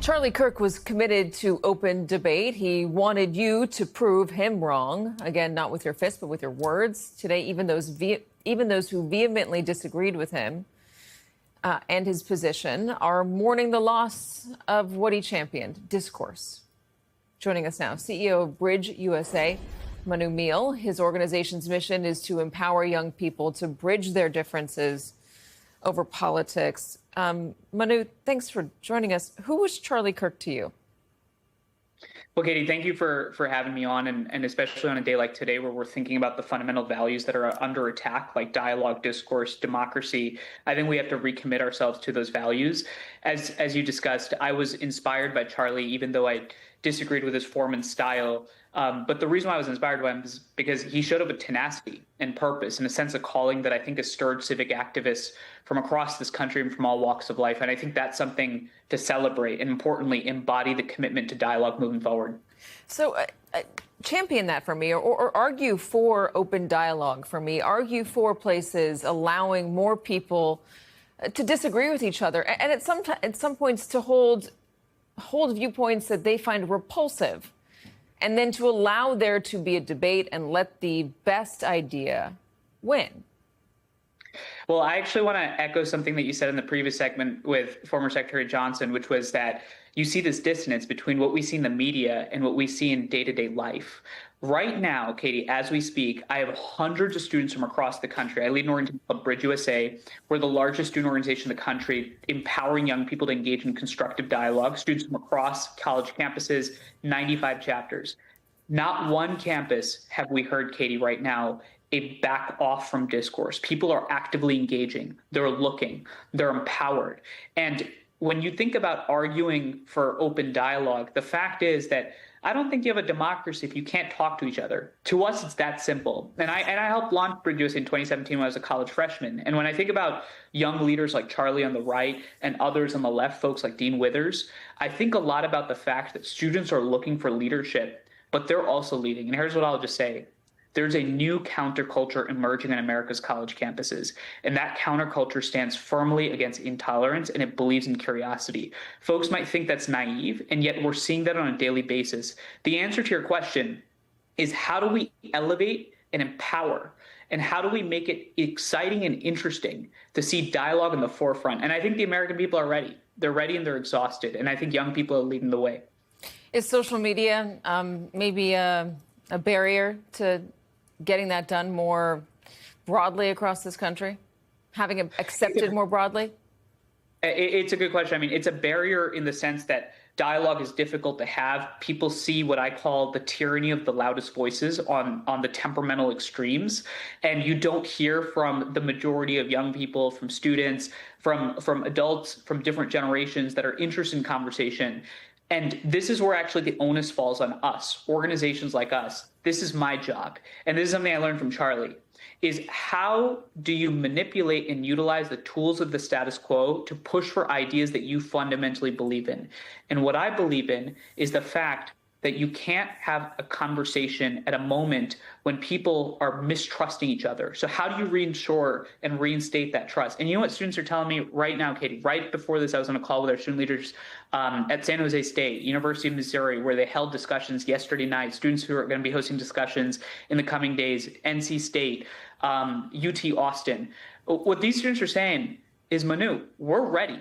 Charlie Kirk was committed to open debate. He wanted you to prove him wrong. Again, not with your fists, but with your words. Today, even those who vehemently disagreed with him and his position are mourning the loss of what he championed, discourse. Joining us now, CEO of Bridge USA, Manu Meal. His organization's mission is to empower young people to bridge their differences over politics. Manu, thanks for joining us. Who was Charlie Kirk to you? Well, Katie, thank you for having me on, and especially on a day like today where we're thinking about the fundamental values that are under attack, like dialogue, discourse, democracy. I think we have to recommit ourselves to those values. As you discussed, I was inspired by Charlie, even though I disagreed with his form and style. But the reason why I was inspired by him is because he showed up with tenacity and purpose and a sense of calling that I think has stirred civic activists from across this country and from all walks of life. And I think that's something to celebrate and, importantly, embody the commitment to dialogue moving forward. So champion that for me, or argue for open dialogue for me, argue for places allowing more people to disagree with each other and at some points to hold viewpoints that they find repulsive, and then to allow there to be a debate and let the best idea win. Well, I actually want to echo something that you said in the previous segment with former Secretary Johnson, which was that you see this dissonance between what we see in the media and what we see in day-to-day life. Right now, Katie, as we speak, I have hundreds of students from across the country. I lead an organization called Bridge USA. We're the largest student organization in the country, empowering young people to engage in constructive dialogue. Students from across college campuses, 95 chapters. Not one campus have we heard, Katie, right now, a back off from discourse. People are actively engaging. They're looking. They're empowered. And when you think about arguing for open dialogue, the fact is that I don't think you have a democracy if you can't talk to each other. To us, it's that simple. And I helped launch Bridge USA in 2017 when I was a college freshman. And when I think about young leaders like Charlie on the right and others on the left, folks like Dean Withers, I think a lot about the fact that students are looking for leadership, but they're also leading. And here's what I'll just say. There's a new counterculture emerging on America's college campuses, and that counterculture stands firmly against intolerance, and it believes in curiosity. Folks might think that's naive, and yet we're seeing that on a daily basis. The answer to your question is, how do we elevate and empower, and how do we make it exciting and interesting to see dialogue in the forefront? And I think the American people are ready. They're ready and they're exhausted, and I think young people are leading the way. Is social media maybe a barrier to getting that done more broadly across this country? Having it accepted more broadly? It's a good question. I mean, it's a barrier in the sense that dialogue is difficult to have. People see what I call the tyranny of the loudest voices on the temperamental extremes. And you don't hear from the majority of young people, from students, from adults, from different generations that are interested in conversation. And this is where actually the onus falls on us, organizations like us. This is my job. And this is something I learned from Charlie, is how do you manipulate and utilize the tools of the status quo to push for ideas that you fundamentally believe in? And what I believe in is the fact that you can't have a conversation at a moment when people are mistrusting each other. So how do you reinsure and reinstate that trust? And you know what students are telling me right now, Katie? Right before this, I was on a call with our student leaders at San Jose State, University of Missouri, where they held discussions yesterday night, students who are going to be hosting discussions in the coming days, NC State, UT Austin. What these students are saying is, Manu, we're ready,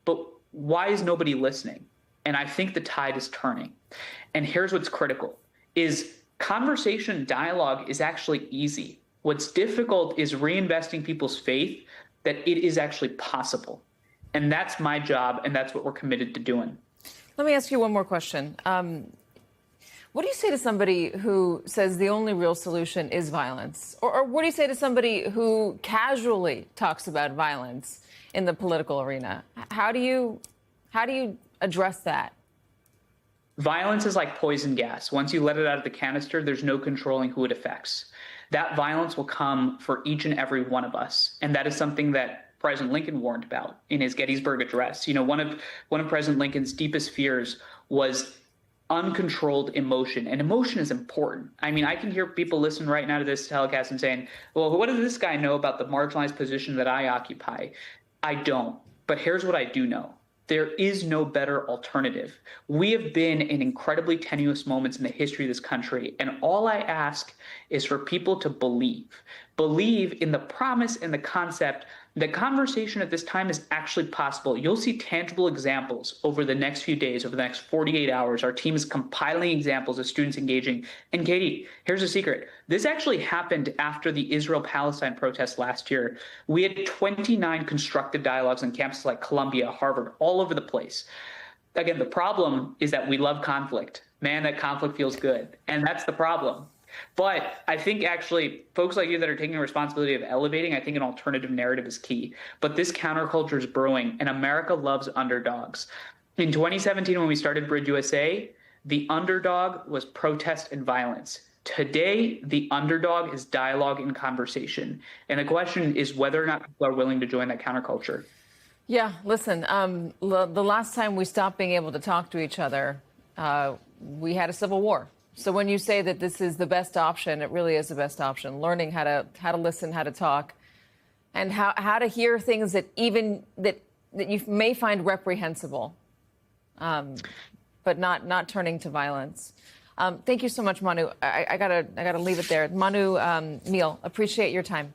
but why is nobody listening? And I think the tide is turning. And here's what's critical, is conversation dialogue is actually easy. What's difficult is reinvesting people's faith that it is actually possible. And that's my job, and that's what we're committed to doing. Let me ask you one more question. What do you say to somebody who says the only real solution is violence? Or what do you say to somebody who casually talks about violence in the political arena? How do you address that? Violence is like poison gas. Once you let it out of the canister, there's no controlling who it affects. That violence will come for each and every one of us. And that is something that President Lincoln warned about in his Gettysburg Address. You know, one of President Lincoln's deepest fears was uncontrolled emotion. And emotion is important. I mean, I can hear people listen right now to this telecast and saying, well, what does this guy know about the marginalized position that I occupy? I don't. But here's what I do know. There is no better alternative. We have been in incredibly tenuous moments in the history of this country. And all I ask is for people to believe in the promise and the concept that conversation at this time is actually possible. You'll see tangible examples over the next few days, over the next 48 hours. Our team is compiling examples of students engaging. And Katie, here's a secret. This actually happened after the Israel-Palestine protests last year. We had 29 constructive dialogues on campuses like Columbia, Harvard, all over the place. Again, the problem is that we love conflict. Man, that conflict feels good. And that's the problem. But I think actually folks like you that are taking the responsibility of elevating, I think an alternative narrative is key. But this counterculture is brewing, and America loves underdogs. In 2017, when we started Bridge USA, the underdog was protest and violence. Today, the underdog is dialogue and conversation. And the question is whether or not people are willing to join that counterculture. Yeah, listen, the last time we stopped being able to talk to each other, we had a civil war. So when you say that this is the best option, it really is the best option. Learning how to listen, how to talk, and how to hear things that you may find reprehensible, but not turning to violence. Thank you so much, Manu. I gotta leave it there. Manu Neal, appreciate your time.